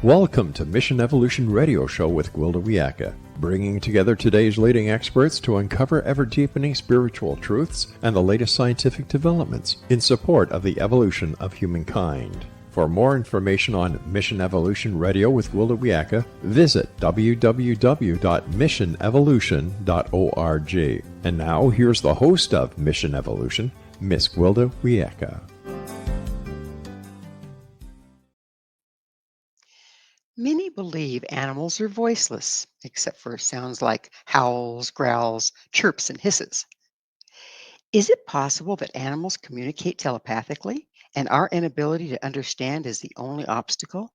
Welcome to Mission Evolution Radio Show with Gwilda Wiyaka, bringing together today's leading experts to uncover ever-deepening spiritual truths and the latest scientific developments in support of the evolution of humankind. For more information on Mission Evolution Radio with Gwilda Wiyaka, visit www.missionevolution.org. And now, here's the host of Mission Evolution, Miss Gwilda Wiyaka. Many believe animals are voiceless, except for sounds like howls, growls, chirps, and hisses. Is it possible that animals communicate telepathically, and our inability to understand is the only obstacle?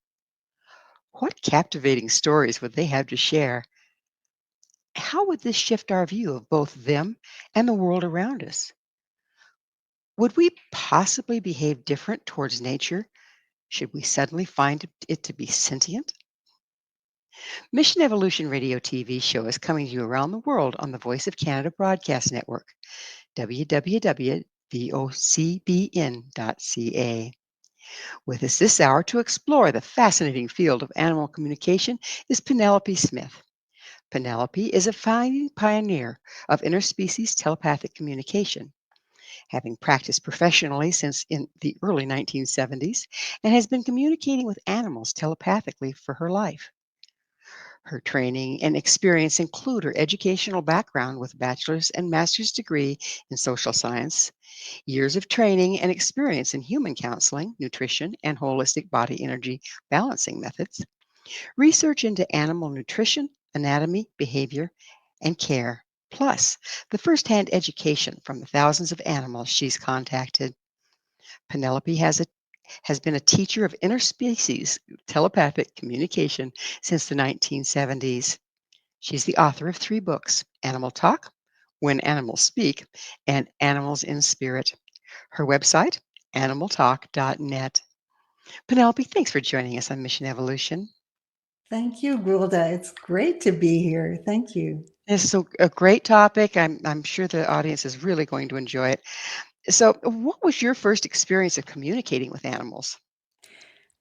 What captivating stories would they have to share? How would this shift our view of both them and the world around us? Would we possibly behave different towards nature should we suddenly find it to be sentient? Mission Evolution Radio TV show is coming to you around the world on the Voice of Canada Broadcast Network, www.vocbn.ca. With us this hour to explore the fascinating field of animal communication is Penelope Smith. Penelope is a founding pioneer of interspecies telepathic communication, having practiced professionally since in the early 1970s, and has been communicating with animals telepathically for her life. Her training and experience include her educational background with bachelor's and master's degree in social science, years of training and experience in human counseling, nutrition, and holistic body energy balancing methods, research into animal nutrition, anatomy, behavior, and care, plus the firsthand education from the thousands of animals she's contacted. Penelope has been a teacher of interspecies telepathic communication since the 1970s. She's the author of 3 books, Animal Talk, When Animals Speak, and Animals in Spirit. Her website, animaltalk.net. Penelope, thanks for joining us on Mission Evolution. Thank you, Gwilda. It's great to be here. Thank you. This is a great topic. I'm sure the audience is really going to enjoy it. So, what was your first experience of communicating with animals?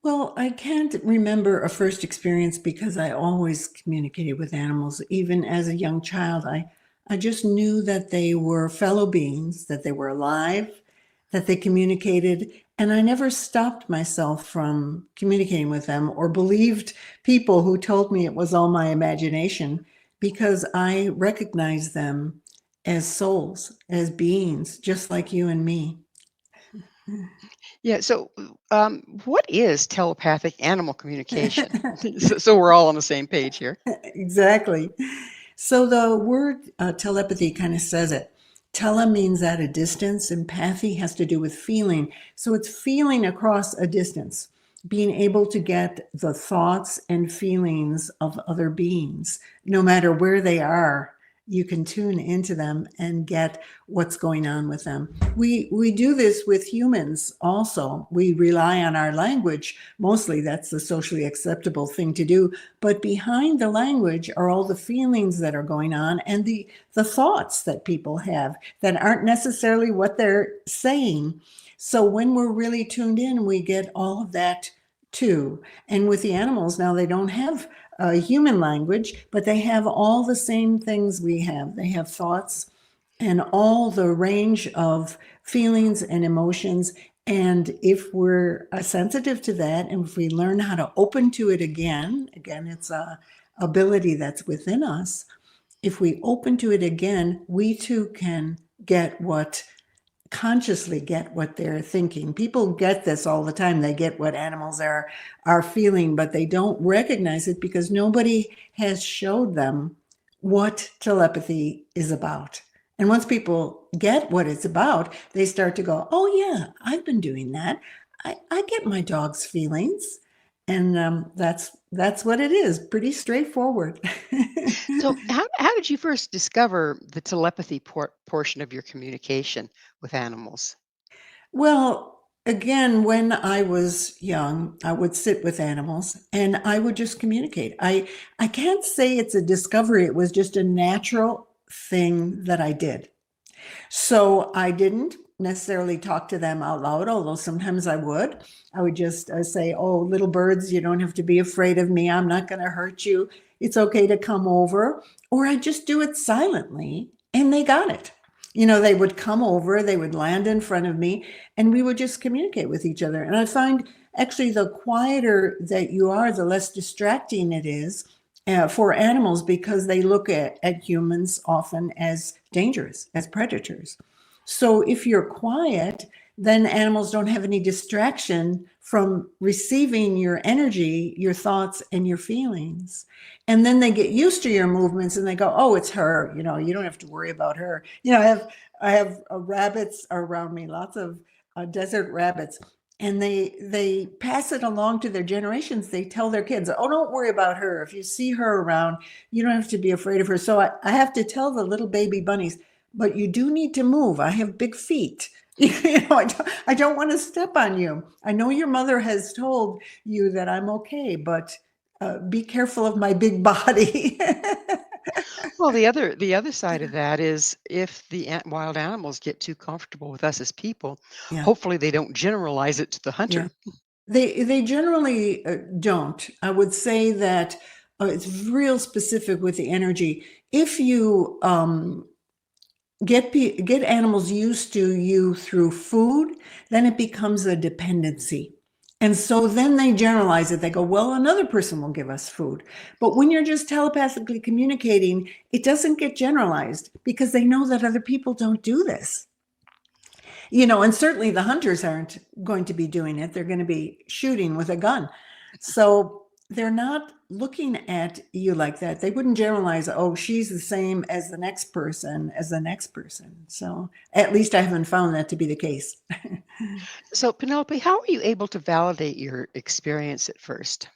Well, I can't remember a first experience because I always communicated with animals. Even as a young child, I just knew that they were fellow beings, that they were alive, that they communicated, and I never stopped myself from communicating with them or believed people who told me it was all my imagination because I recognized them as souls, as beings, just like you and me. Yeah. So, what is telepathic animal communication? So we're all on the same page here. Exactly. So the word telepathy kind of says it. Tele means at a distance, and pathy has to do with feeling. So it's feeling across a distance, being able to get the thoughts and feelings of other beings, no matter where they are. You can tune into them and get what's going on with them. We do this with humans also. We rely on our language. Mostly that's the socially acceptable thing to do. But behind the language are all the feelings that are going on and the thoughts that people have that aren't necessarily what they're saying. So when we're really tuned in, we get all of that too. And with the animals now, they don't have human language, but they have all the same things we have. They have thoughts and all the range of feelings and emotions. And if we're sensitive to that, and if we learn how to open to it again, it's a ability that's within us. If we open to it again, we too can consciously get what they're thinking. People get this all the time. They get what animals are feeling, but they don't recognize it because nobody has showed them what telepathy is about. And once people get what it's about, they start to go, oh yeah, I've been doing that. I get my dog's feelings. And that's what it is. Pretty straightforward. So, how did you first discover the telepathy portion of your communication with animals? Well, again, when I was young, I would sit with animals and I would just communicate. I can't say it's a discovery. It was just a natural thing that I did. So I didn't necessarily talk to them out loud, although sometimes I would. I would just say, "Oh, little birds, you don't have to be afraid of me. I'm not going to hurt you. It's okay to come over." Or I just do it silently, and they got it. They would come over, they would land in front of me, and we would just communicate with each other. And I find actually the quieter that you are, the less distracting it is for animals, because they look at humans often as dangerous, as predators. So if you're quiet, then animals don't have any distraction from receiving your energy, your thoughts, and your feelings. And then they get used to your movements and they go, "Oh, it's her. You don't have to worry about her." I have rabbits around me, lots of desert rabbits, and they pass it along to their generations. They tell their kids, "Oh, don't worry about her. If you see her around, you don't have to be afraid of her." So I have to tell the little baby bunnies, "But you do need to move. I have big feet. I don't want to step on you. I know your mother has told you that I'm okay, but be careful of my big body." Well, the other side of that is if the wild animals get too comfortable with us as people, Yeah, hopefully they don't generalize it to the yeah. hunter. They generally don't. I would say that it's real specific with the energy. If you get animals used to you through food, then it becomes a dependency. And so then they generalize it. They go, "Well, another person will give us food." But when you're just telepathically communicating, it doesn't get generalized because they know that other people don't do this. And certainly the hunters aren't going to be doing it. They're going to be shooting with a gun. So they're not looking at you like that. They wouldn't generalize, "Oh, she's the same as the next person, as the next person." So at least I haven't found that to be the case. So, Penelope, how were you able to validate your experience at first?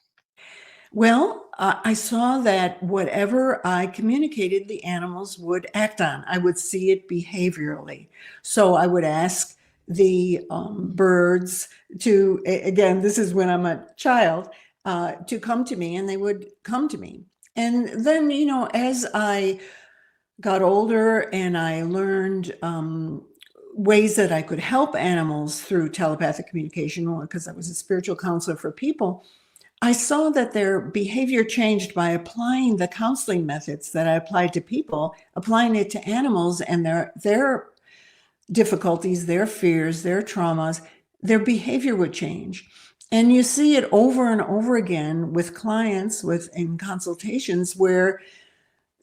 Well, I saw that whatever I communicated, the animals would act on. I would see it behaviorally. So I would ask the birds to, again, this is when I'm a child, to come to me, and they would come to me. And then, as I got older and I learned ways that I could help animals through telepathic communication, because I was a spiritual counselor for people, I saw that their behavior changed by applying the counseling methods that I applied to people, applying it to animals, and their difficulties, their fears, their traumas, their behavior would change. And you see it over and over again with clients in consultations, where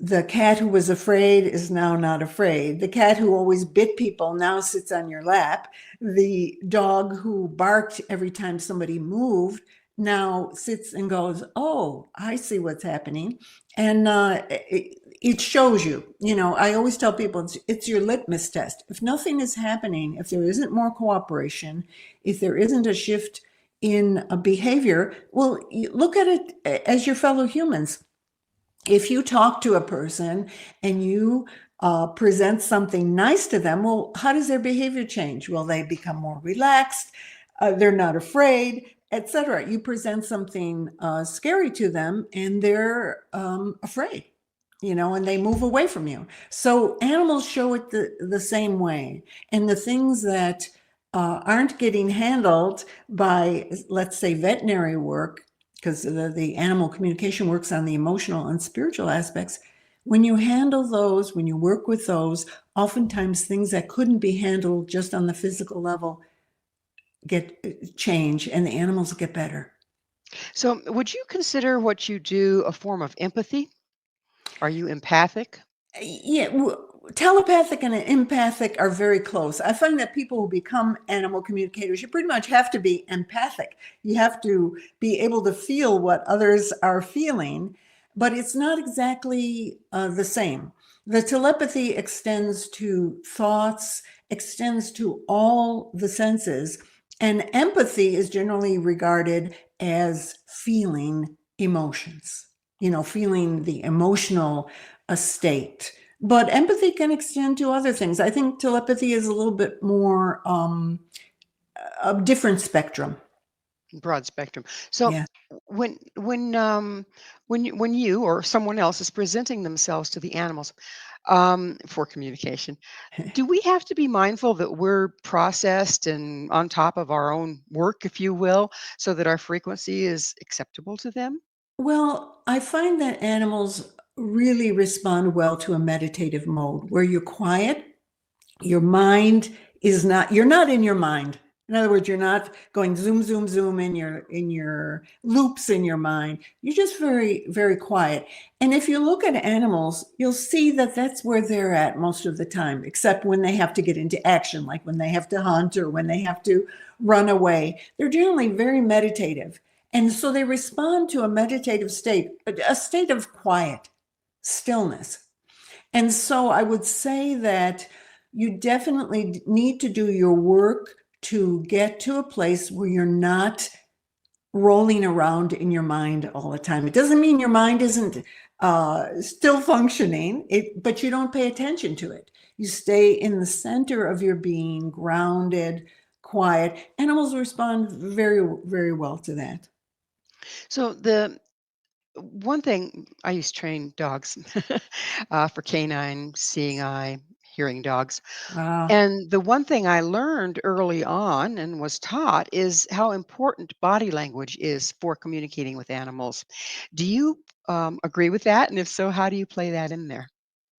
the cat who was afraid is now not afraid. The cat who always bit people now sits on your lap. The dog who barked every time somebody moved now sits and goes, "Oh, I see what's happening." And it shows you. I always tell people it's your litmus test. If nothing is happening, if there isn't more cooperation, if there isn't a shift in a behavior, well, you look at it as your fellow humans. If you talk to a person and you present something nice to them, well, how does their behavior change? Well, they become more relaxed, they're not afraid, etc. You present something scary to them and they're afraid, and they move away from you. So animals show it the same way. And the things that aren't getting handled by, let's say, veterinary work, because the animal communication works on the emotional and spiritual aspects. When you handle those, when you work with those, oftentimes things that couldn't be handled just on the physical level get change, and the animals get better. So, would you consider what you do a form of empathy? Are you empathic? Yeah, telepathic and empathic are very close. I find that people who become animal communicators, you pretty much have to be empathic. You have to be able to feel what others are feeling, but it's not exactly the same. The telepathy extends to thoughts, extends to all the senses, and empathy is generally regarded as feeling emotions, feeling the emotional state. But empathy can extend to other things. I think telepathy is a little bit more a different spectrum. Broad spectrum. So, Yeah. when you or someone else is presenting themselves to the animals, for communication. Do we have to be mindful that we're processed and on top of our own work, if you will, so that our frequency is acceptable to them? Well, I find that animals really respond well to a meditative mode where you're quiet. Your mind is not, you're not in your mind. In other words, you're not going zoom, zoom, zoom in your loops in your mind. You're just very, very quiet. And if you look at animals, you'll see that that's where they're at most of the time, except when they have to get into action, like when they have to hunt or when they have to run away. They're generally very meditative. And so they respond to a meditative state, a state of quiet, stillness. And so I would say that you definitely need to do your work to get to a place where you're not rolling around in your mind all the time. It doesn't mean your mind isn't still functioning, but you don't pay attention to it. You stay in the center of your being, grounded, quiet. Animals respond very, very well to that. So the one thing I used to train dogs for canine, seeing eye, hearing dogs. Wow. And the one thing I learned early on and was taught is how important body language is for communicating with animals. Do you agree with that? And if so, how do you play that in there?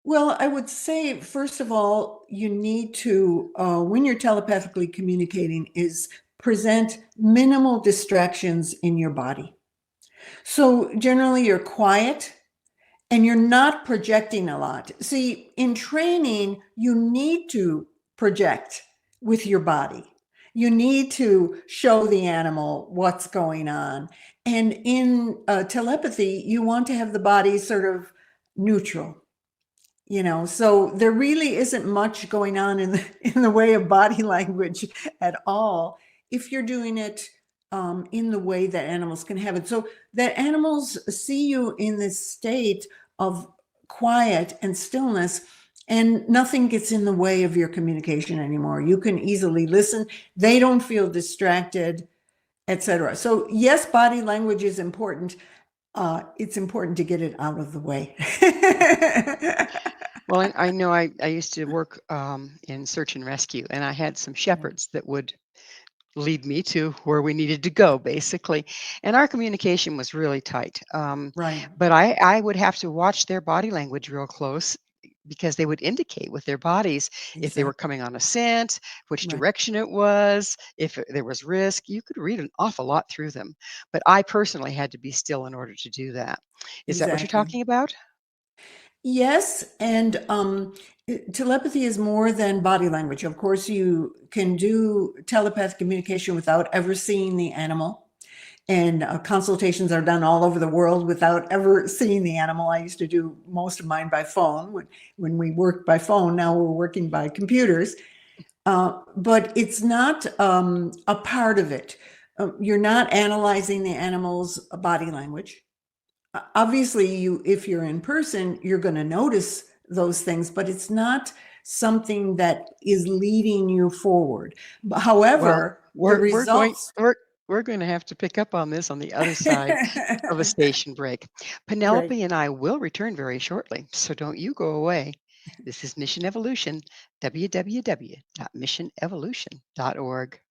Well, I would say, first of all, you need to, when you're telepathically communicating, is present minimal distractions in your body. So generally, you're quiet and you're not projecting a lot. See, in training, you need to project with your body. You need to show the animal what's going on. And in telepathy, you want to have the body sort of neutral. So there really isn't much going on in the way of body language at all if you're doing it in the way that animals can have it. So that animals see you in this state of quiet and stillness, and nothing gets in the way of your communication anymore. You can easily listen. They don't feel distracted, etc. So yes, body language is important. It's important to get it out of the way. Well, I know I used to work in search and rescue, and I had some shepherds that would lead me to where we needed to go, basically. And our communication was really tight. Right. But I would have to watch their body language real close because they would indicate with their bodies if they were Exactly. coming on a scent, which Right. direction it was, if there was risk. You could read an awful lot through them. But I personally had to be still in order to do that. Is that what you're Exactly. talking about? Yes, and telepathy is more than body language. Of course, you can do telepathic communication without ever seeing the animal. And consultations are done all over the world without ever seeing the animal. I used to do most of mine by phone when we worked by phone. Now we're working by computers. But it's not a part of it. You're not analyzing the animal's body language. Obviously, if you're in person, you're going to notice those things, but it's not something that is leading you forward. Well, However, the we're going results. we're going to have to pick up on this on the other side of a station break. Great. Penelope and I will return very shortly, so don't you go away. This is Mission Evolution, www.missionevolution.org.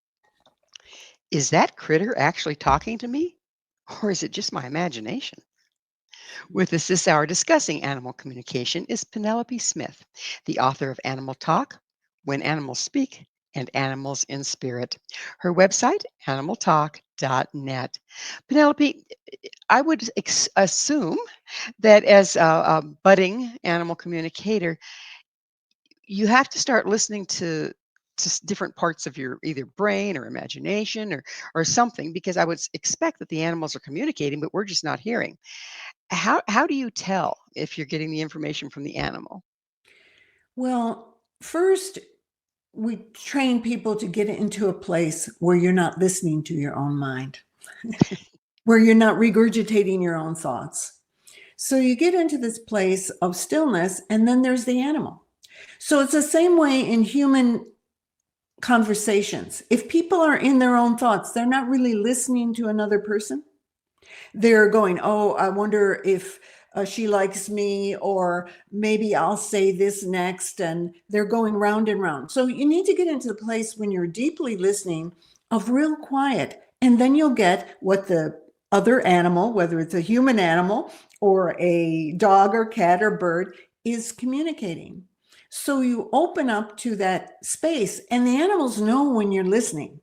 Is that critter actually talking to me? Or is it just my imagination? With us this hour discussing animal communication is Penelope Smith, the author of Animal Talk, When Animals Speak, and Animals in Spirit. Her website, animaltalk.net. Penelope, I would assume that as a budding animal communicator, you have to start listening to different parts of your either brain or imagination or something, because I would expect that the animals are communicating, but we're just not hearing. How do you tell if you're getting the information from the animal? Well, first, we train people to get into a place where you're not listening to your own mind, where you're not regurgitating your own thoughts. So you get into this place of stillness, and then there's the animal. So it's the same way in human conversations. If people are in their own thoughts, they're not really listening to another person. They're going, oh, I wonder if she likes me, or maybe I'll say this next, and they're going round and round. So you need to get into the place when you're deeply listening of real quiet, and then you'll get what the other animal, whether it's a human animal or a dog or cat or bird, is communicating. So you open up to that space, and the animals know when you're listening.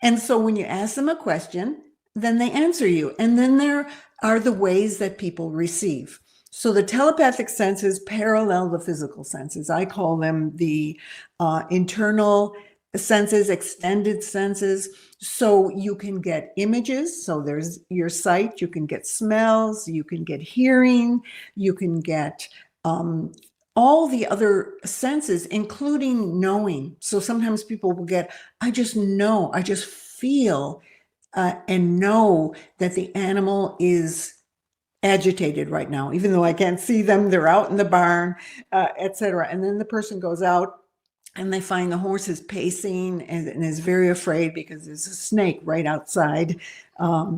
And so when you ask them a question, then they answer you. And then there are the ways that people receive. So the telepathic senses parallel the physical senses. I call them the internal senses, extended senses. So you can get images. So there's your sight. You can get smells. You can get hearing. You can get all the other senses, including knowing. So sometimes people will get, I just know, I just feel and know that the animal is agitated right now, even though I can't see them. They're out in the barn, etc. And then the person goes out and they find the horse is pacing and is very afraid because there's a snake right outside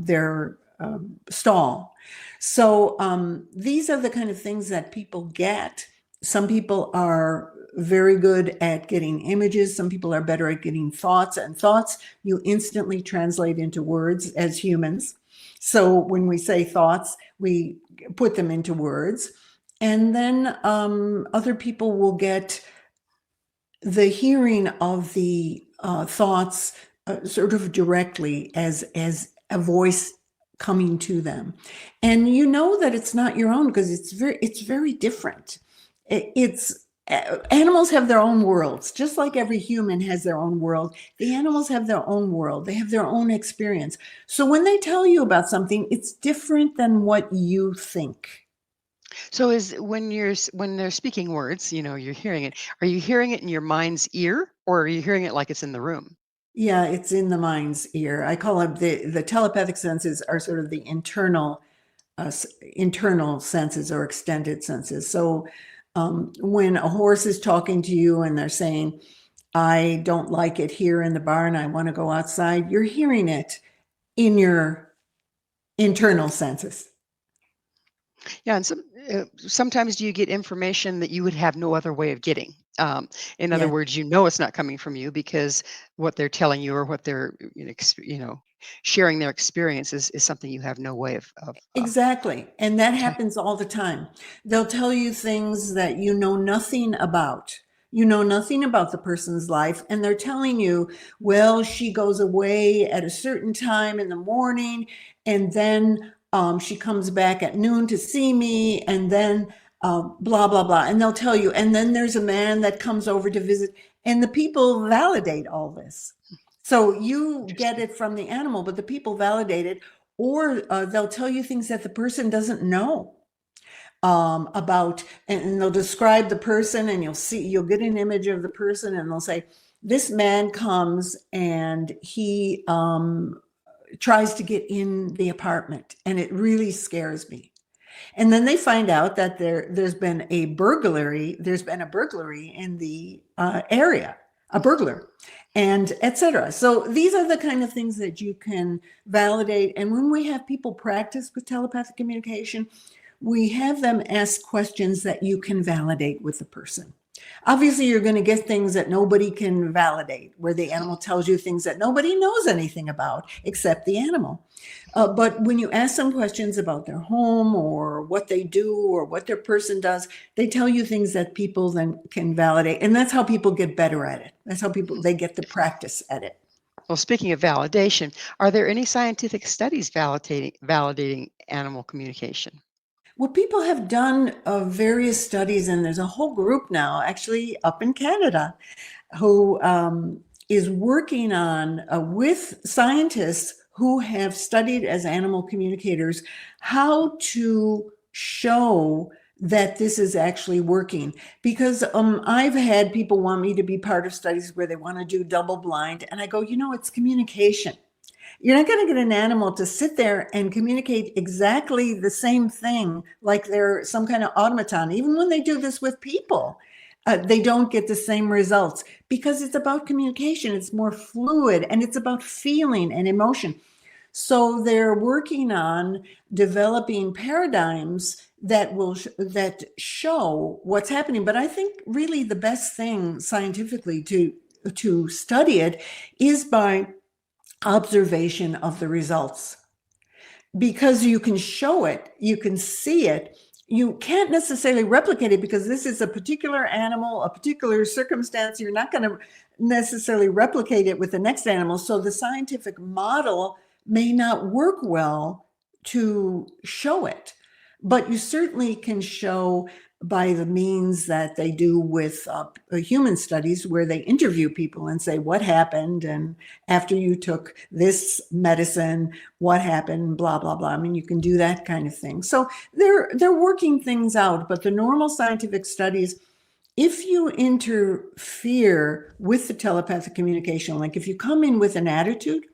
their stall. So these are the kind of things that people get. Some people are very good at getting images. Some people are better at getting thoughts, and thoughts you instantly translate into words as humans. So when we say thoughts, we put them into words. And then other people will get the hearing of the thoughts sort of directly as a voice coming to them. And you know that it's not your own because it's very different. Animals have their own worlds, just like every human has their own world. The animals have their own world. They have their own experience. So when they tell you about something, it's different than what you think. So when they're speaking words, you're hearing it. Are you hearing it in your mind's ear, or are you hearing it like it's in the room? Yeah, it's in the mind's ear. I call it the telepathic senses are sort of the internal senses or extended senses. So when a horse is talking to you and they're saying, I don't like it here in the barn, I want to go outside, you're hearing it in your internal senses. Yeah, and sometimes do you get information that you would have no other way of getting? In other Yeah. words, it's not coming from you because what they're telling you or what they're sharing their experience is something you have no way of. Exactly. And that happens all the time. They'll tell you things that you know nothing about. You know nothing about the person's life, and they're telling you, well, she goes away at a certain time in the morning, and then she comes back at noon to see me, and then blah, blah, blah. And they'll tell you, and then there's a man that comes over to visit, and the people validate all this. So you get it from the animal, but the people validate it, or they'll tell you things that the person doesn't know about, and they'll describe the person, and you'll get an image of the person, and they'll say, this man comes and he tries to get in the apartment, and it really scares me. And then they find out that there's been a burglary in the area, a burglar, and etc. So these are the kind of things that you can validate. And when we have people practice with telepathic communication, we have them ask questions that you can validate with the person. Obviously, you're going to get things that nobody can validate, where the animal tells you things that nobody knows anything about except the animal. But when you ask them questions about their home or what they do or what their person does, they tell you things that people then can validate. And that's how people get better at it. That's how they get the practice at it. Well, speaking of validation, are there any scientific studies validating animal communication? Well, people have done various studies, and there's a whole group now, actually up in Canada, who is working on with scientists who have studied as animal communicators how to show that this is actually working. Because I've had people want me to be part of studies where they want to do double blind, and I go, it's communication. You're not going to get an animal to sit there and communicate exactly the same thing like they're some kind of automaton. Even when they do this with people, they don't get the same results because it's about communication. It's more fluid, and it's about feeling and emotion. So they're working on developing paradigms that will that show what's happening. But I think really the best thing scientifically to study it is by observation of the results, because you can show it, you can see it. You can't necessarily replicate it because this is a particular animal, a particular circumstance. You're not going to necessarily replicate it with the next animal. So the scientific model may not work well to show it, but you certainly can show by the means that they do with human studies, where they interview people and say, what happened? And after you took this medicine, what happened? Blah, blah, blah. I mean, you can do that kind of thing. So they're working things out, but the normal scientific studies, if you interfere with the telepathic communication, like if you come in with an attitude,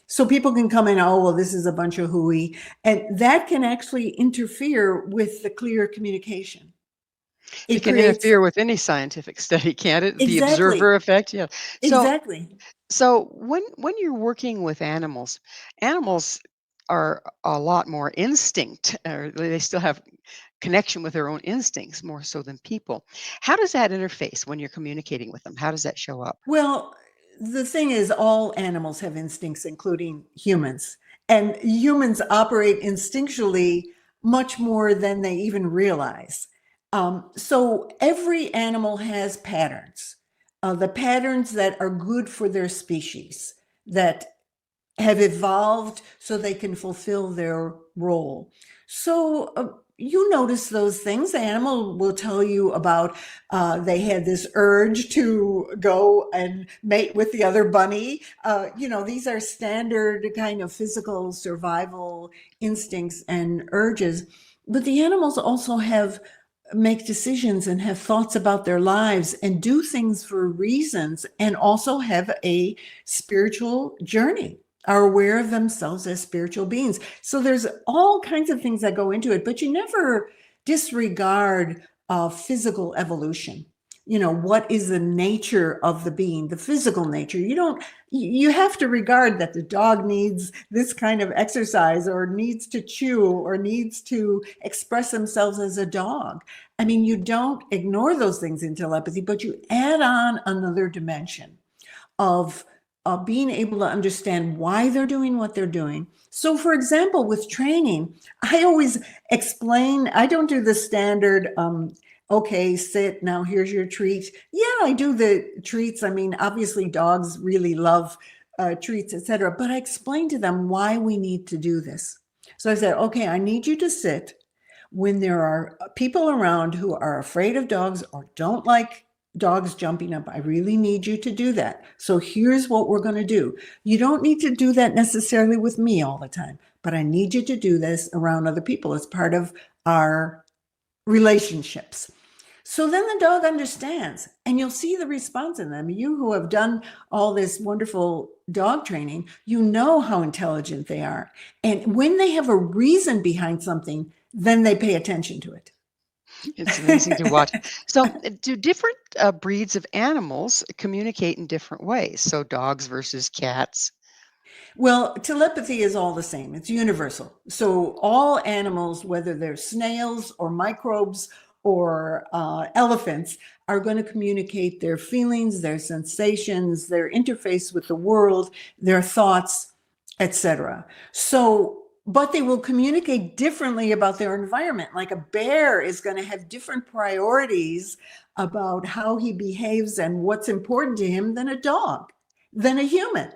so people can come in, oh, well, this is a bunch of hooey, and that can actually interfere with the clear communication. It can interfere with any scientific study, can't it? The Exactly. observer effect, yeah. Exactly. So when you're working with animals, animals are a lot more instinct, or they still have connection with their own instincts more so than people. How does that interface when you're communicating with them? How does that show up? Well, the thing is, all animals have instincts, including humans. And humans operate instinctually much more than they even realize. So every animal has patterns, the patterns that are good for their species, that have evolved so they can fulfill their role. So you notice those things. The animal will tell you about they had this urge to go and mate with the other bunny. These are standard kind of physical survival instincts and urges. But the animals also make decisions and have thoughts about their lives and do things for reasons, and also have a spiritual journey, are aware of themselves as spiritual beings. So there's all kinds of things that go into it, but you never disregard physical evolution. What is the nature of the being, the physical nature? You have to regard that the dog needs this kind of exercise, or needs to chew, or needs to express themselves as a dog. I mean, you don't ignore those things in telepathy, but you add on another dimension of being able to understand why they're doing what they're doing. So, for example, with training, I always explain, I don't do the standard, okay, sit, now here's your treat. Yeah, I do the treats. I mean, obviously dogs really love treats, etc. But I explain to them why we need to do this. So I said, okay, I need you to sit when there are people around who are afraid of dogs or don't like dogs jumping up. I really need you to do that. So here's what we're going to do. You don't need to do that necessarily with me all the time, but I need you to do this around other people as part of our relationships. So then the dog understands, and you'll see the response in them. You who have done all this wonderful dog training, you know how intelligent they are. And when they have a reason behind something, then they pay attention to it. It's amazing to watch. So, do different breeds of animals communicate in different ways? So, dogs versus cats. Well, telepathy is all the same. It's universal. So all animals, whether they're snails or microbes or elephants, are going to communicate their feelings, their sensations, their interface with the world, their thoughts, etc. So, but they will communicate differently about their environment. Like a bear is going to have different priorities about how he behaves and what's important to him than a dog, than a human.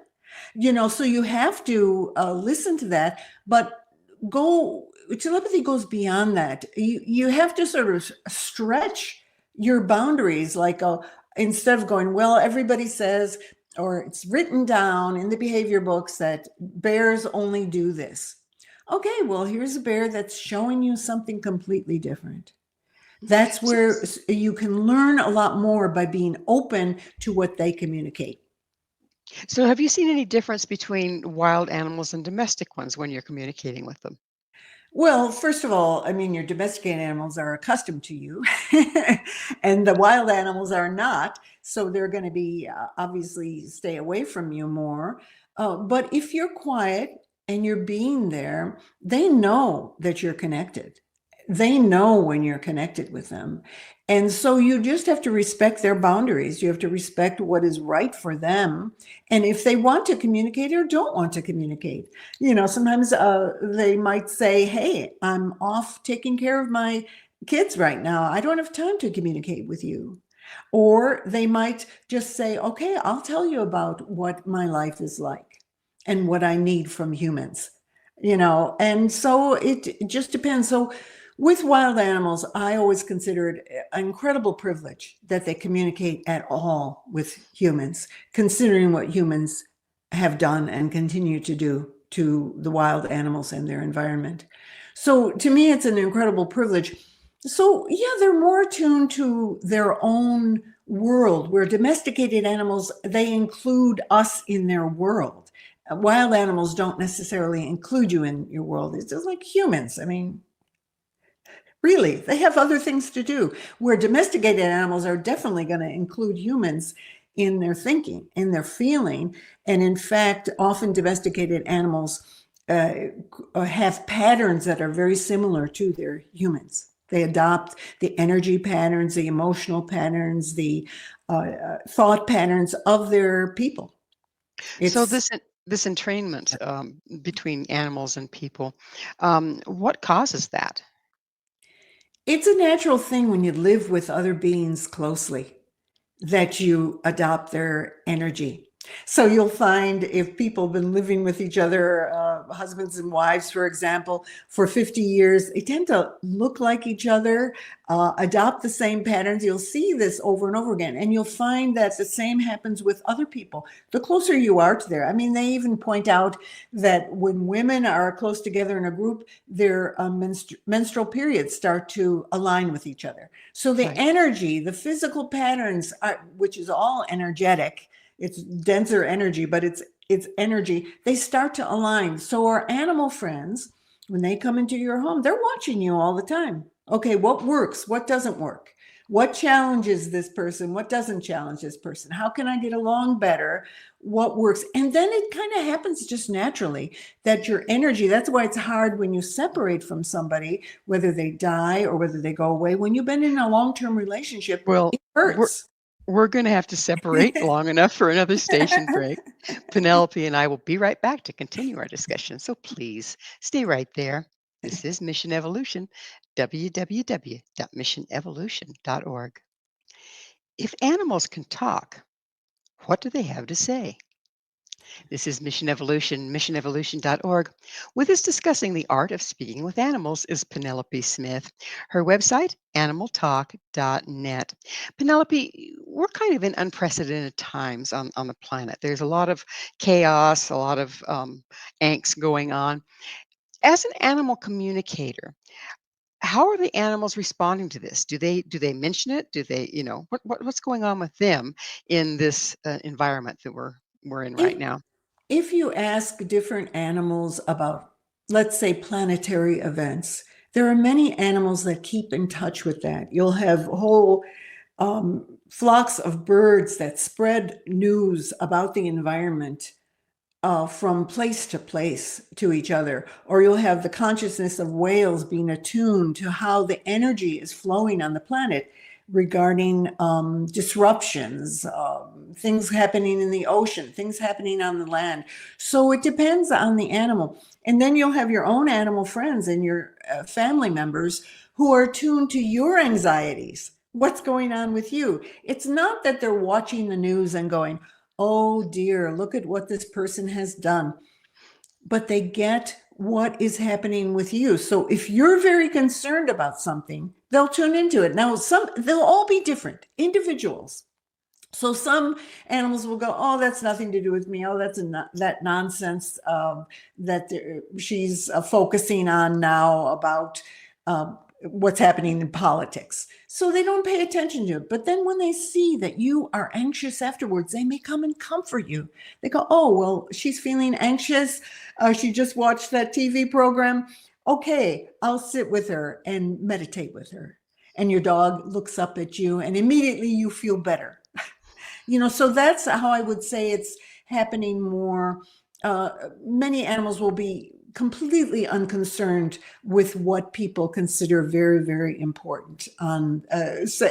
So you have to listen to that, but telepathy goes beyond that. You have to sort of stretch your boundaries, like instead of going, well, everybody says, or it's written down in the behavior books that bears only do this. Okay, well, here's a bear that's showing you something completely different. That's where you can learn a lot more by being open to what they communicate. So, have you seen any difference between wild animals and domestic ones when you're communicating with them? Well, first of all, I mean, your domesticated animals are accustomed to you, and the wild animals are not. So they're going to be obviously stay away from you more. But if you're quiet and you're being there, they know that you're connected. They know when you're connected with them. And so you just have to respect their boundaries. You have to respect what is right for them. And if they want to communicate or don't want to communicate, sometimes they might say, hey, I'm off taking care of my kids right now. I don't have time to communicate with you. Or they might just say, okay, I'll tell you about what my life is like and what I need from humans, and so it just depends. So with wild animals, I always consider it an incredible privilege that they communicate at all with humans, considering what humans have done and continue to do to the wild animals and their environment. So to me, it's an incredible privilege. So yeah, they're more attuned to their own world, where domesticated animals, they include us in their world. Wild animals don't necessarily include you in your world. It's just like humans. I mean, really, they have other things to do, where domesticated animals are definitely going to include humans in their thinking, in their feeling. And in fact, often domesticated animals have patterns that are very similar to their humans. They adopt the energy patterns, the emotional patterns, the thought patterns of their people. So this entrainment between animals and people, what causes that? It's a natural thing when you live with other beings closely that you adopt their energy. So you'll find if people have been living with each other, husbands and wives, for example, for 50 years, they tend to look like each other, adopt the same patterns. You'll see this over and over again. And you'll find that the same happens with other people. The closer you are to I mean, they even point out that when women are close together in a group, their menstrual periods start to align with each other. So the Right. energy, the physical patterns, which is all energetic, it's denser energy, but it's energy, they start to align. So our animal friends, when they come into your home, they're watching you all the time. Okay, what works? What doesn't work? What challenges this person? What doesn't challenge this person? How can I get along better? What works? And then it kind of happens just naturally that your energy, that's why it's hard when you separate from somebody, whether they die or whether they go away. When you've been in a long-term relationship, Well, it we're hurts. we're going to have to separate long enough for another station break. Penelope and I will be right back to continue our discussion. So please stay right there. This is Mission Evolution, www.missionevolution.org. If animals can talk, what do they have to say? This is Mission Evolution, missionevolution.org. With us discussing the art of speaking with animals is Penelope Smith. Her website, animaltalk.net. Penelope, we're kind of in unprecedented times on the planet. There's a lot of chaos, a lot of angst going on. As an animal communicator, how are the animals responding to this? Do they mention it? Do they, what's going on with them in this environment that we're in If right now? if you ask different animals about, let's say, planetary events, there are many animals that keep in touch with that. You'll have whole flocks of birds that spread news about the environment from place to each other. Or you'll have the consciousness of whales being attuned to how the energy is flowing on the planet regarding disruptions, things happening in the ocean, things happening on the land. So it depends on the animal. And then you'll have your own animal friends and your family members who are tuned to your anxieties. What's going on with you? It's not that they're watching the news and going, oh dear, look at what this person has done. But they get what is happening with you. So if you're very concerned about something, they'll tune into it. Now, they'll all be different individuals. So some animals will go, oh, that's nothing to do with me. Oh, that's that nonsense that she's focusing on now about what's happening in politics. So they don't pay attention to it. But then when they see that you are anxious afterwards, they may come and comfort you. They go, oh, well, she's feeling anxious. She just watched that TV program. Okay, I'll sit with her and meditate with her. And your dog looks up at you and immediately you feel better. So that's how I would say it's happening more many animals will be completely unconcerned with what people consider very, very important on,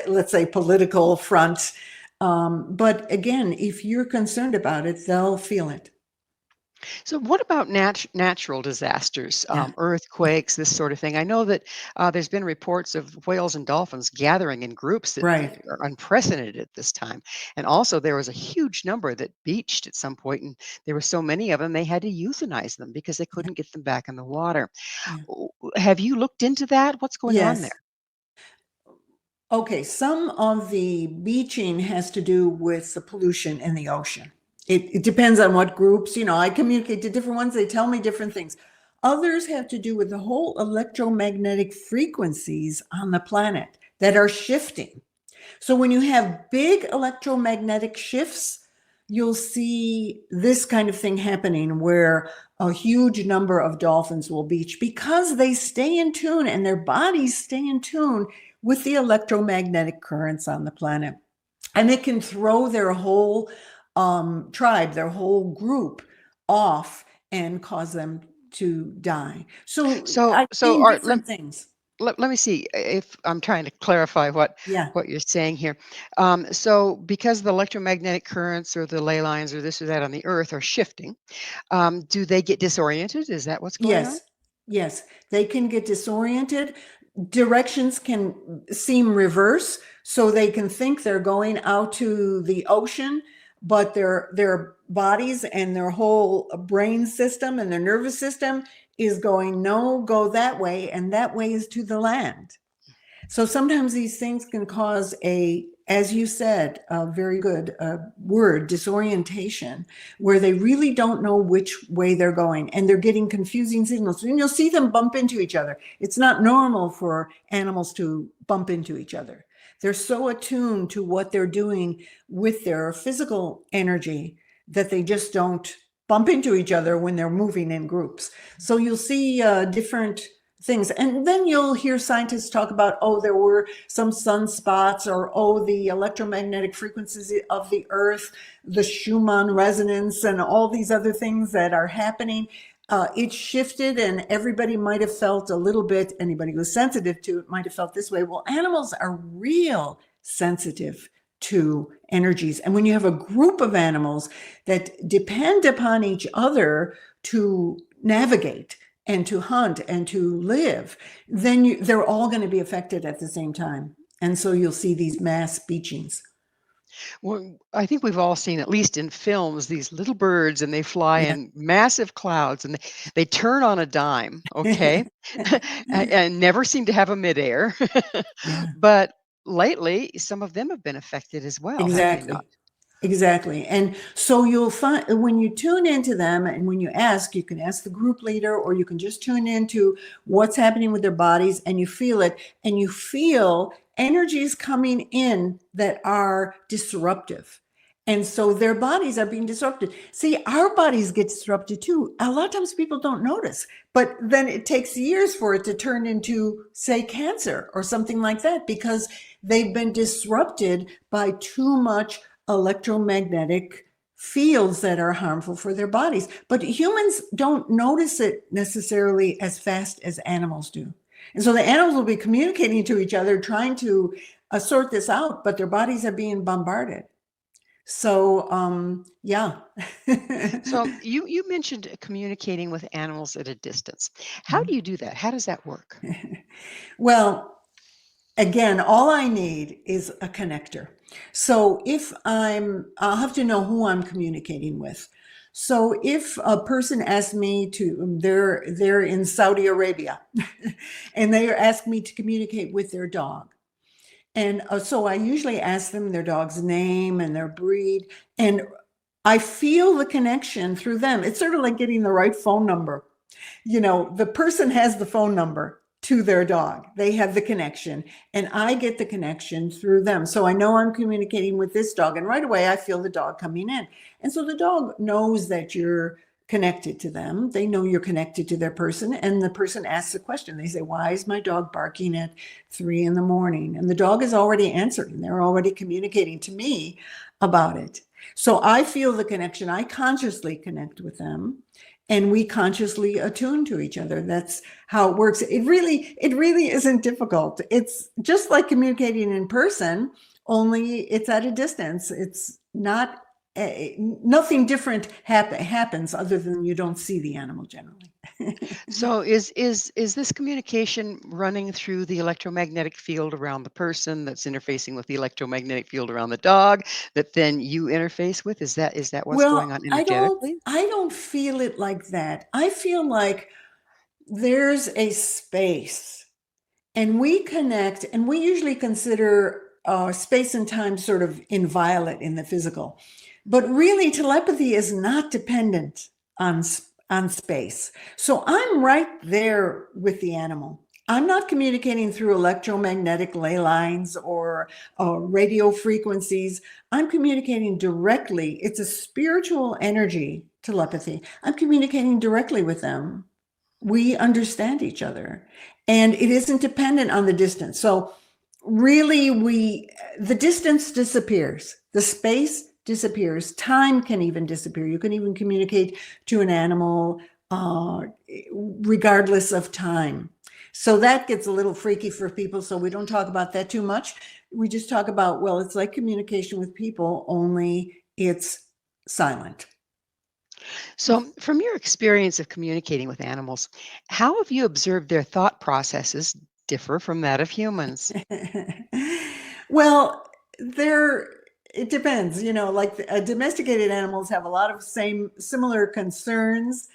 let's say, political front. But again, if you're concerned about it, they'll feel it. So, what about natural disasters, Yeah. earthquakes, this sort of thing? I know that there's been reports of whales and dolphins gathering in groups that Right. are unprecedented at this time. And also, there was a huge number that beached at some point, and there were so many of them they had to euthanize them because they Yeah. couldn't get them back in the water. Yeah. Have you looked into that? What's going on there? Yes. Okay, some of the beaching has to do with the pollution in the ocean. It depends on what groups, I communicate to different ones, they tell me different things. Others have to do with the whole electromagnetic frequencies on the planet that are shifting. So when you have big electromagnetic shifts, you'll see this kind of thing happening where a huge number of dolphins will beach because they stay in tune and their bodies stay in tune with the electromagnetic currents on the planet. And it can throw their whole tribe, their whole group off and cause them to die. So So, I've so seen Art, different things. let me see if I'm trying to clarify Yeah. what you're saying here. So, because the electromagnetic currents or the ley lines or this or that on the Earth are shifting, do they get disoriented? Is that what's going on? Yes. Yes. They can get disoriented. Directions can seem reverse, so they can think they're going out to the ocean, but their bodies and their whole brain system and their nervous system is going, no, go that way, and that way is to the land. So sometimes these things can cause as you said, a very good word, disorientation, where they really don't know which way they're going and they're getting confusing signals. And you'll see them bump into each other. It's not normal for animals to bump into each other. They're so attuned to what they're doing with their physical energy that they just don't bump into each other when they're moving in groups. So you'll see different things. And then you'll hear scientists talk about, oh, there were some sunspots, or, oh, the electromagnetic frequencies of the Earth, the Schumann resonance, and all these other things that are happening. It shifted, and everybody might have felt a little bit, anybody who's sensitive to it might have felt this way. Well, animals are real sensitive to energies. And when you have a group of animals that depend upon each other to navigate and to hunt and to live, then they're all going to be affected at the same time. And so you'll see these mass beachings. Well, I think we've all seen, at least in films, these little birds and they fly Yeah. in massive clouds and they turn on a dime, okay? And never seem to have a midair. Yeah, But lately, some of them have been affected as well, have they not? exactly. Exactly. And so you'll find when you tune into them and when you ask, you can ask the group leader or you can just tune into what's happening with their bodies and you feel it and you feel energies coming in that are disruptive. And so their bodies are being disrupted. See, our bodies get disrupted too. A lot of times people don't notice, but then it takes years for it to turn into, say, cancer or something like that because they've been disrupted by too much electromagnetic fields that are harmful for their bodies. But humans don't notice it necessarily as fast as animals do. And so the animals will be communicating to each other, trying to sort this out, but their bodies are being bombarded. So, yeah. So you mentioned communicating with animals at a distance. How Mhm. do you do that? How does that work? Well, again, all I need is a connector. So I'll have to know who I'm communicating with. So if a person asks me they're in Saudi Arabia and they ask me to communicate with their dog. And so I usually ask them their dog's name and their breed. And I feel the connection through them. It's sort of like getting the right phone number. The person has the phone number to their dog. They have the connection and I get the connection through them. So I know I'm communicating with this dog and right away I feel the dog coming in. And so the dog knows that you're connected to them. They know you're connected to their person and the person asks a question. They say, why is my dog barking at 3 a.m? And the dog is already answering. They're already communicating to me about it. So I feel the connection. I consciously connect with them, and we consciously attune to each other. That's how it works. It really isn't difficult. It's just like communicating in person, only it's at a distance. It's not nothing different happens other than you don't see the animal generally. So is this communication running through the electromagnetic field around the person that's interfacing with the electromagnetic field around the dog that then you interface with? Is that what's going Well, on I don't energetically? I don't feel it like that. I feel like there's a space, and we connect, and we usually consider space and time sort of inviolate in the physical. But really, telepathy is not dependent on space. So I'm right there with the animal. I'm not communicating through electromagnetic ley lines or radio frequencies. I'm communicating directly. It's a spiritual energy telepathy. I'm communicating directly with them. We understand each other, and it isn't dependent on the distance. So really, the distance disappears, the space disappears, time can even disappear. You can even communicate to an animal regardless of time. So that gets a little freaky for people, so we don't talk about that too much. We just talk about, well, it's like communication with people, only it's silent. So, from your experience of communicating with animals, how have you observed their thought processes differ from that of humans? Well, there it depends. Like domesticated animals have a lot of similar concerns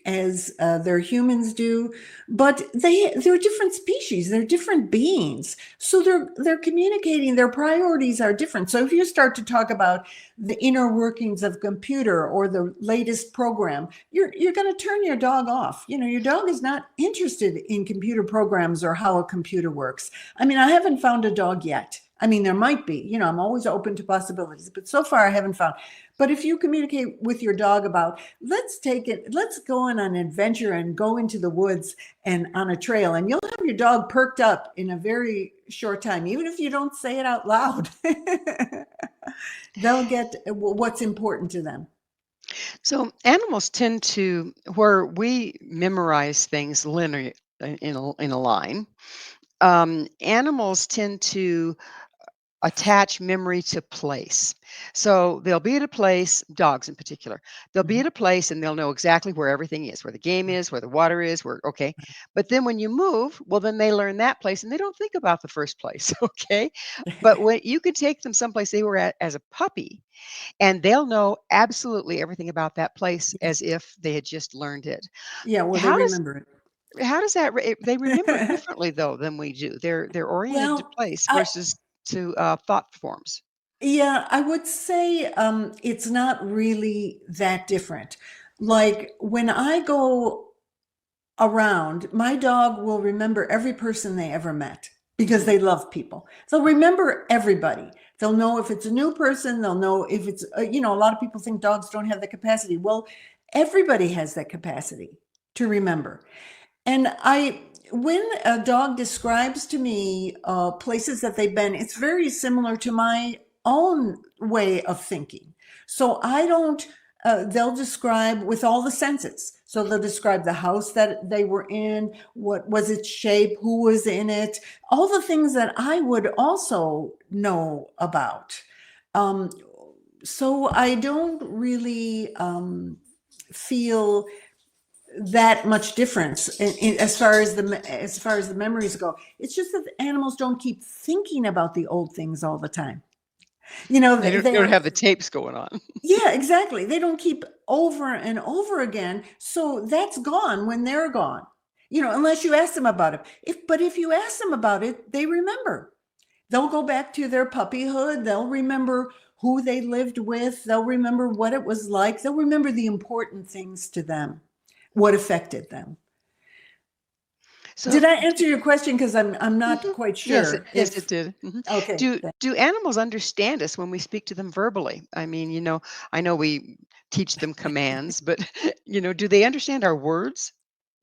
as their humans do, but they're different species. They're different beings, so they're communicating. Their priorities are different. So if you start to talk about the inner workings of a computer or the latest program, you're going to turn your dog off. Your dog is not interested in computer programs or how a computer works. I mean, I haven't found a dog yet. I mean, there might be, I'm always open to possibilities, but so far I haven't found. But if you communicate with your dog about, let's go on an adventure and go into the woods and on a trail, and you'll have your dog perked up in a very short time, even if you don't say it out loud. They'll get what's important to them. So, animals tend to, where we memorize things linear in a line, animals tend to attach memory to place. So they'll be at a place, dogs in particular, they'll be at a place and they'll know exactly where everything is, where the game is, where the water is, okay. But then when you move, well, then they learn that place and they don't think about the first place, okay. But when you could take them someplace they were at as a puppy, and they'll know absolutely everything about that place as if they had just learned it. Yeah, well, they How does remember how does that they remember it it. differently though than we do? They're oriented to Well, place I versus to thought forms. yeah, I would say it's not really that different. Like when I go around, my dog will remember every person they ever met because Mhm. they love people. They'll remember everybody. They'll know if it's a new person. They'll know if it's, a lot of people think dogs don't have the capacity. Well, everybody has that capacity to remember. And when a dog describes to me places that they've been, it's very similar to my own way of thinking. So I don't, they'll describe with all the senses. So they'll describe the house that they were in, what was its shape, who was in it, all the things that I would also know about. Um, so I don't really feel that much difference as far as the memories go. It's just that the animals don't keep thinking about the old things all the time. They don't They're have the tapes going on. yeah, exactly. They don't keep over and over again. So that's gone when they're gone. Unless you ask them about it. But if you ask them about it, they remember. They'll go back to their puppyhood. They'll remember who they lived with. They'll remember what it was like. They'll remember the important things to them, what affected them. So Did I answer your question? Because I'm not mhm. quite Yes, it sure yes, it if. did. Mhm. Okay. Do animals understand us when we speak to them verbally? I mean, I know we teach them commands, but do they understand our words?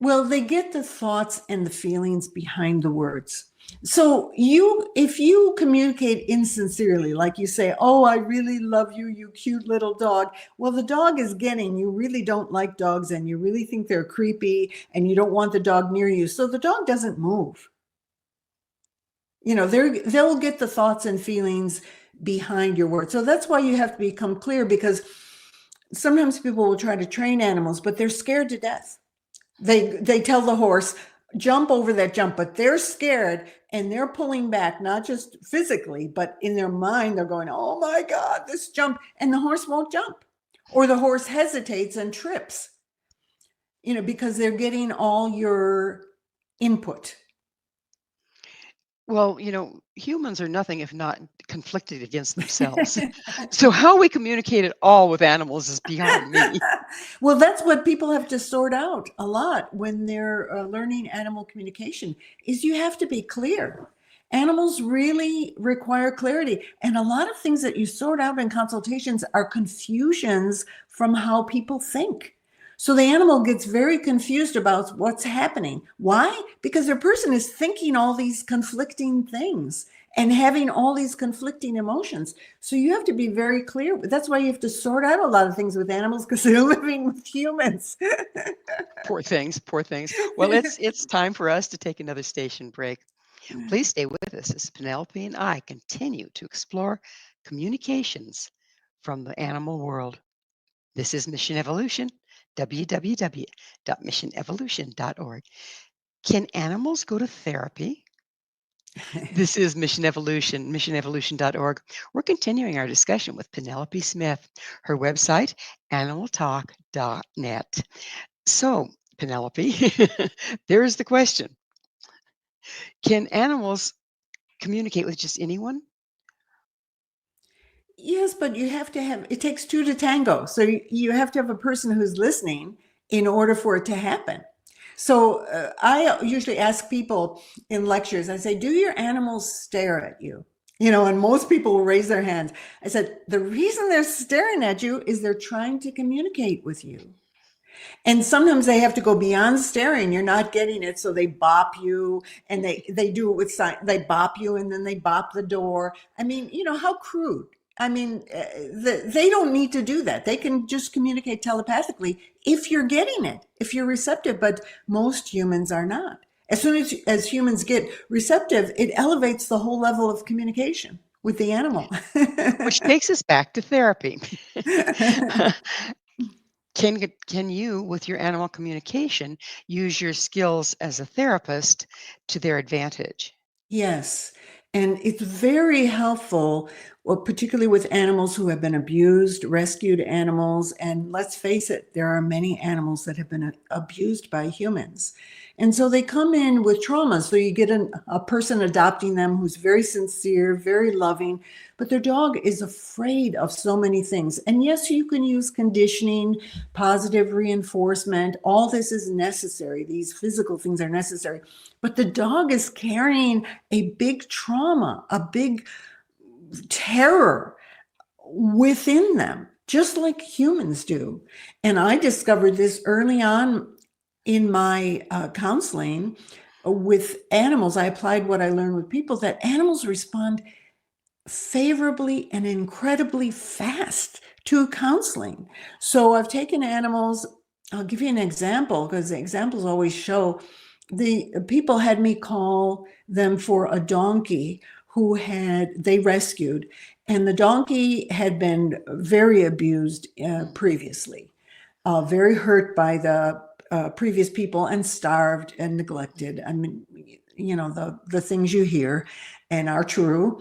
Well, they get the thoughts and the feelings behind the words. So if you communicate insincerely, like you say, "Oh, I really love you, you cute little dog." Well, the dog is getting you really don't like dogs and you really think they're creepy and you don't want the dog near you. So the dog doesn't move. They'll get the thoughts and feelings behind your words. So that's why you have to become clear, because sometimes people will try to train animals, but they're scared to death. They tell the horse, jump over that jump, but they're scared and they're pulling back, not just physically, but in their mind, they're going, "Oh my God, this jump," and the horse won't jump, or the horse hesitates and trips, because they're getting all your input. Well, humans are nothing if not conflicted against themselves. So how we communicate at all with animals is beyond me. Well, that's what people have to sort out a lot when they're learning animal communication, is you have to be clear. Animals really require clarity. And a lot of things that you sort out in consultations are confusions from how people think. So the animal gets very confused about what's happening. Why? Because their person is thinking all these conflicting things and having all these conflicting emotions. So you have to be very clear. That's why you have to sort out a lot of things with animals, because they're living with humans. Poor things, poor things. Well, it's time for us to take another station break. Please stay with us as Penelope and I continue to explore communications from the animal world. This is Mission Evolution, www.missionevolution.org. Can animals go to therapy? This is Mission Evolution, missionevolution.org. We're continuing our discussion with Penelope Smith, her website, animaltalk.net. So, Penelope, there's the question. Can animals communicate with just anyone? Yes, but it takes two to tango. So you have to have a person who's listening in order for it to happen. So I usually ask people in lectures, I say, "Do your animals stare at you?" And most people will raise their hands. I said, the reason they're staring at you is they're trying to communicate with you. And sometimes they have to go beyond staring. You're not getting it. So they bop you, and they do it with sign. They bop you and then they bop the door. I mean, how crude. I mean, they don't need to do that. They can just communicate telepathically if you're getting it, if you're receptive. But most humans are not. As soon as humans get receptive, it elevates the whole level of communication with the animal. Which takes us back to therapy. Can you, with your animal communication, use your skills as a therapist to their advantage? Yes. And it's very helpful, well, particularly with animals who have been abused, rescued animals. And let's face it, there are many animals that have been abused by humans. And so they come in with trauma. So you get a person adopting them who's very sincere, very loving, but their dog is afraid of so many things. And yes, you can use conditioning, positive reinforcement. All this is necessary. These physical things are necessary. But the dog is carrying a big trauma, a big terror within them, just like humans do. And I discovered this early on in my counseling with animals. I applied what I learned with people, that animals respond favorably and incredibly fast to counseling. So I've taken animals. I'll give you an example, because the examples always show. The people had me call them for a donkey who they rescued, and the donkey had been very abused previously, very hurt by the previous people, and starved and neglected. I mean, the things you hear and are true.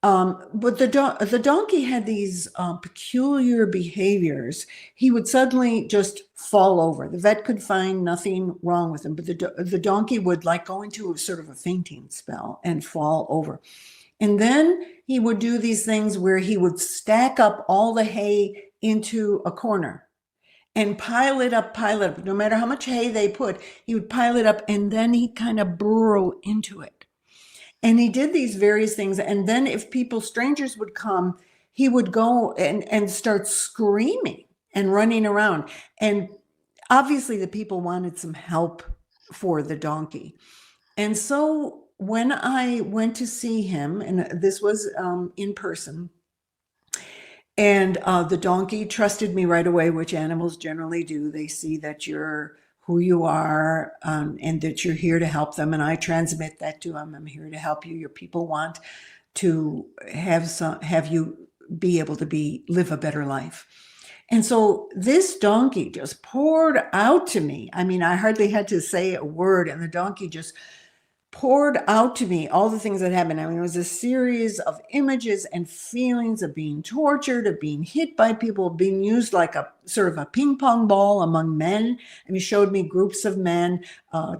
But the donkey had these peculiar behaviors. He would suddenly just fall over. The vet could find nothing wrong with him, but the donkey would go into sort of a fainting spell and fall over. And then he would do these things where he would stack up all the hay into a corner and pile it up. No matter how much hay they put, he would pile it up, and then he'd kind of burrow into it. And he did these various things. And then if strangers would come, he would go and start screaming and running around. And obviously the people wanted some help for the donkey. And so when I went to see him, and this was in person, and the donkey trusted me right away, which animals generally do. They see that you're who you are, and that you're here to help them. And I transmit that to them. I'm here to help you. Your people want to have you be able to live a better life. And so this donkey just poured out to me. I mean, I hardly had to say a word, and the donkey just poured out to me all the things that happened. I mean, it was a series of images and feelings of being tortured, of being hit by people, being used like a sort of a ping pong ball among men. And he showed me groups of men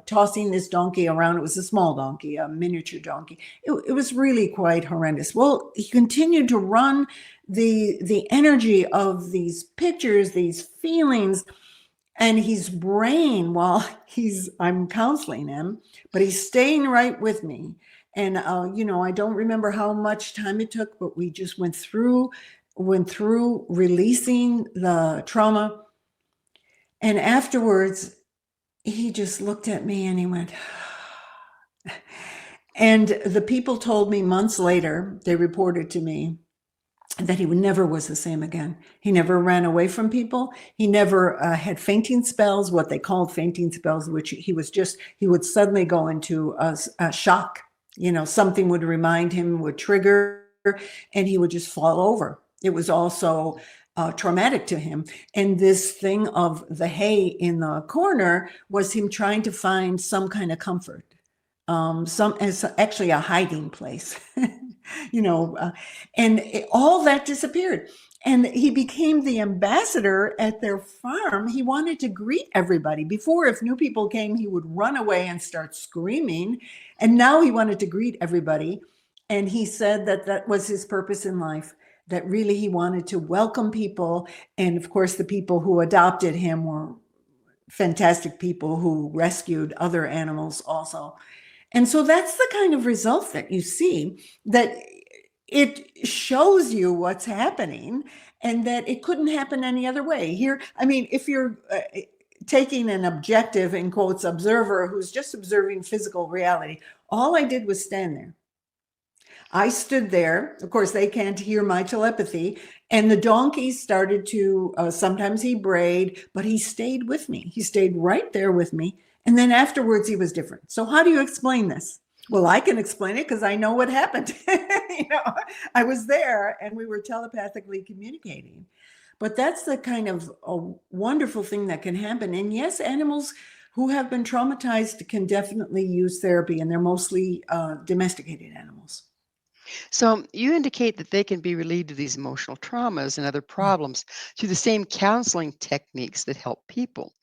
tossing this donkey around. It was a small donkey, a miniature donkey. It was really quite horrendous. Well, he continued to run the energy of these pictures, these feelings, and his brain, while I'm counseling him, but he's staying right with me. And I don't remember how much time it took, but we just went through releasing the trauma. And afterwards, he just looked at me and he went, and the people told me months later, they reported to me that he never was the same again. He never ran away from people. He never had fainting spells, what they called fainting spells, which he would suddenly go into a shock. Something would remind him, would trigger, and he would just fall over. It was also traumatic to him. And this thing of the hay in the corner was him trying to find some kind of comfort. As actually a hiding place, and all that disappeared. And he became the ambassador at their farm. He wanted to greet everybody. Before, if new people came, he would run away and start screaming. And now he wanted to greet everybody. And he said that was his purpose in life, that really he wanted to welcome people. And of course, the people who adopted him were fantastic people who rescued other animals also. And so that's the kind of results that you see, that it shows you what's happening and that it couldn't happen any other way. Here, I mean, if you're taking an objective, in quotes, observer who's just observing physical reality, all I did was stand there. I stood there. Of course, they can't hear my telepathy. And the donkey started to, sometimes he brayed, but he stayed with me. He stayed right there with me. And then afterwards, he was different. So how do you explain this? Well, I can explain it because I know what happened. I was there and we were telepathically communicating. But that's the kind of a wonderful thing that can happen. And yes, animals who have been traumatized can definitely use therapy, and they're mostly domesticated animals. So you indicate that they can be relieved of these emotional traumas and other problems through the same counseling techniques that help people.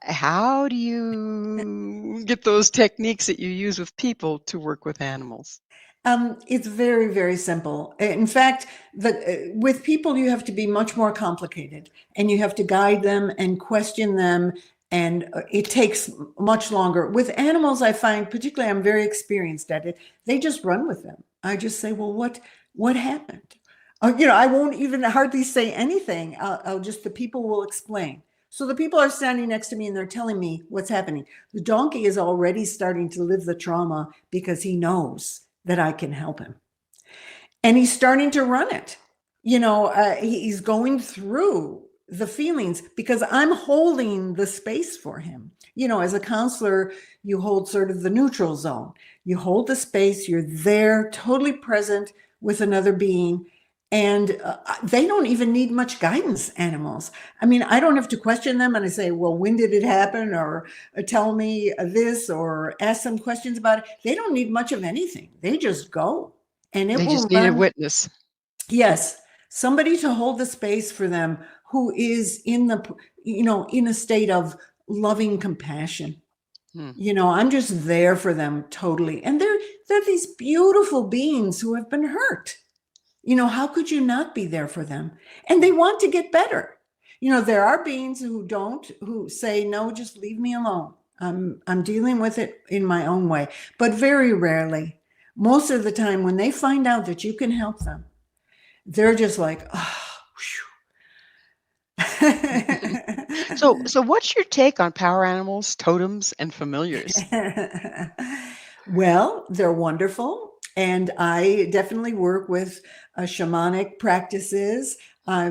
How do you get those techniques that you use with people to work with animals? It's very, very simple. In fact, with people, you have to be much more complicated, and you have to guide them and question them, and it takes much longer. With animals, I find, particularly, I'm very experienced at it. They just run with them. I just say, well, what happened? I won't even hardly say anything. The people will explain. So the people are standing next to me and they're telling me what's happening. The donkey is already starting to live the trauma because he knows that I can help him. And he's starting to run it. He's going through the feelings because I'm holding the space for him. As a counselor, you hold sort of the neutral zone. You hold the space, you're there, totally present with another being. And they don't even need much guidance, animals. I mean, I don't have to question them and I say, well, when did it happen? Or tell me this, or ask some questions about it. They don't need much of anything. They just go. And They just need a witness. Yes. Somebody to hold the space for them who is in a state of loving compassion. I'm just there for them totally. And they're these beautiful beings who have been hurt. How could you not be there for them? And they want to get better. There are beings who say, no, just leave me alone. I'm dealing with it in my own way. But very rarely, most of the time, when they find out that you can help them, they're just like, oh, So what's your take on power animals, totems, and familiars? Well, they're wonderful. And I definitely work with shamanic practices.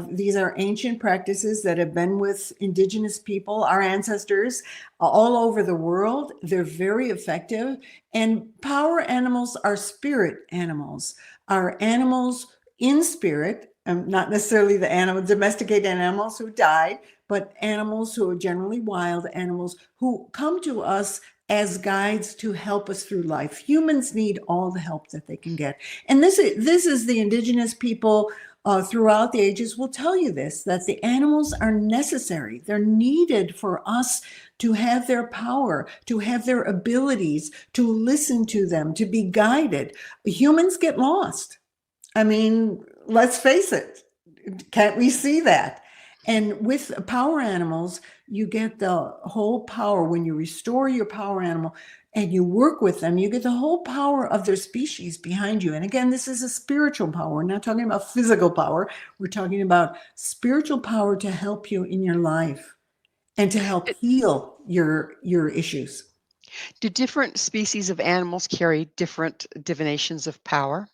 These are ancient practices that have been with indigenous people, our ancestors, all over the world. They're very effective. And power animals are spirit animals, are animals in spirit, not necessarily the animal, domesticated animals who died, but animals who are generally wild animals who come to us as guides to help us through life. Humans need all the help that they can get. And this is the indigenous people throughout the ages will tell you this, that the animals are necessary. They're needed for us to have their power, to have their abilities, to listen to them, to be guided. Humans get lost. I mean, let's face it. Can't we see that? And with power animals, you get the whole power. When you restore your power animal and you work with them, you get the whole power of their species behind you. And again, this is a spiritual power. We're not talking about physical power. We're talking about spiritual power to help you in your life and to help Do heal your issues. do different species of animals carry different divinations of power?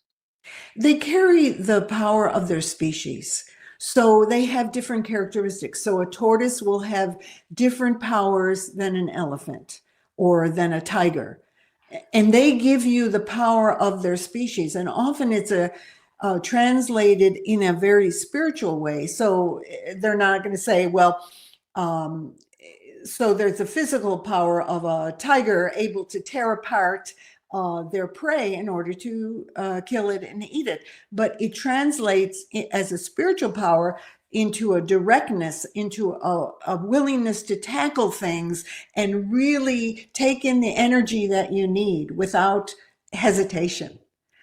They carry the power of their species. So they have different characteristics. So a tortoise will have different powers than an elephant or than a tiger. And they give you the power of their species. And often it's translated in a very spiritual way. So they're not going to say, well, um, so there's the physical power of a tiger able to tear apart their prey in order to kill it and eat it. But it translates as a spiritual power into a directness, into a willingness to tackle things and really take in the energy that you need without hesitation.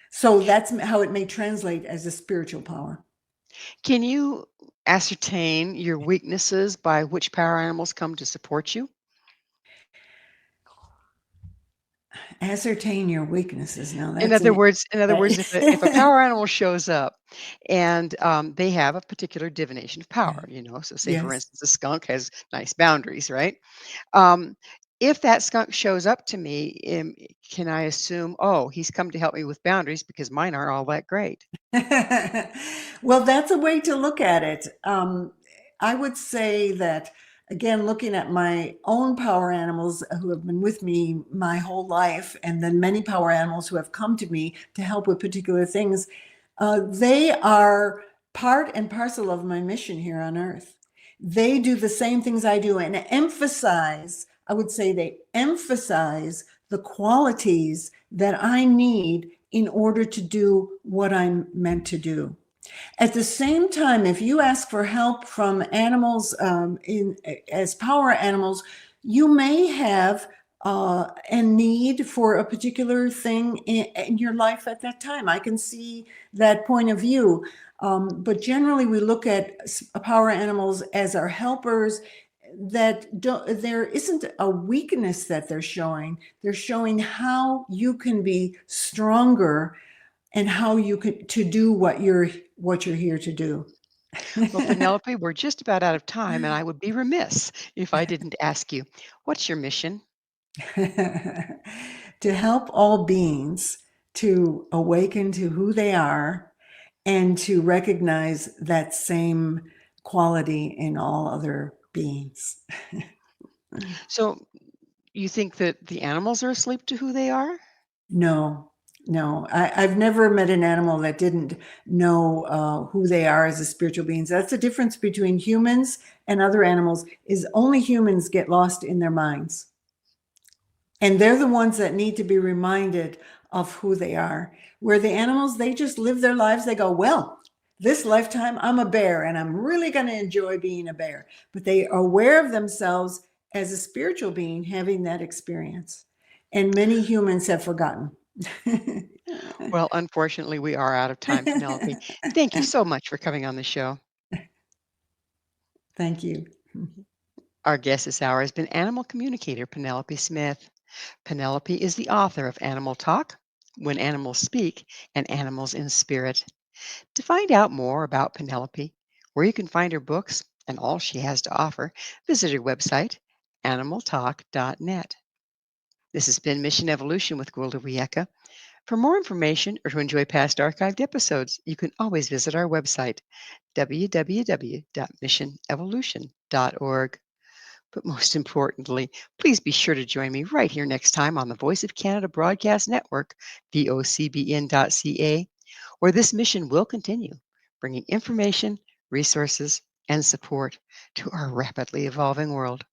So that's how it may translate as a spiritual power. Can you ascertain your weaknesses by which power animals come to support you? Ascertain your weaknesses. Now In that's other an words in other words, if a power animal shows up and, they have a particular divination of power, so say, for yes. instance, a skunk has nice boundaries, right? Um, if that skunk shows up to me, can I assume, "Oh, he's come to help me with boundaries because mine aren't all that great." Well, that's a way to look at it. I would say that, again, looking at my own power animals who have been with me my whole life, and then many power animals who have come to me to help with particular things, they are part and parcel of my mission here on earth. They do the same things I do and emphasize, I would say they emphasize the qualities that I need in order to do what I'm meant to do. At the same time, if you ask for help from animals as power animals, you may have a need for a particular thing in your life at that time. I can see that point of view. But generally, we look at power animals as our helpers that there isn't a weakness that they're showing. They're showing how you can be stronger and how you can to do what you're here to do. Well, Penelope, we're just about out of time, and I would be remiss if I didn't ask you, what's your mission? To help all beings to awaken to who they are and to recognize that same quality in all other beings. So, you think that the animals are asleep to who they are? No, no, I've never met an animal that didn't know who they are as a spiritual beings. That's the difference between humans and other animals, is only humans get lost in their minds. And they're the ones that need to be reminded of who they are. Where the animals, they just live their lives. They go, well, this lifetime, I'm a bear and I'm really going to enjoy being a bear. But they are aware of themselves as a spiritual being having that experience. And many humans have forgotten. Well, unfortunately, we are out of time, Penelope. Thank you so much for coming on the show. Thank you. Our guest this hour has been animal communicator Penelope Smith. Penelope is the author of Animal Talk, When Animals Speak, and Animals in Spirit. To find out more about Penelope, where you can find her books and all she has to offer, visit her website, animaltalk.net. This has been Mission Evolution with Gwilda Wiyaka. For more information or to enjoy past archived episodes, you can always visit our website, www.missionevolution.org. But most importantly, please be sure to join me right here next time on the Voice of Canada Broadcast Network, vocbn.ca, where this mission will continue, bringing information, resources, and support to our rapidly evolving world.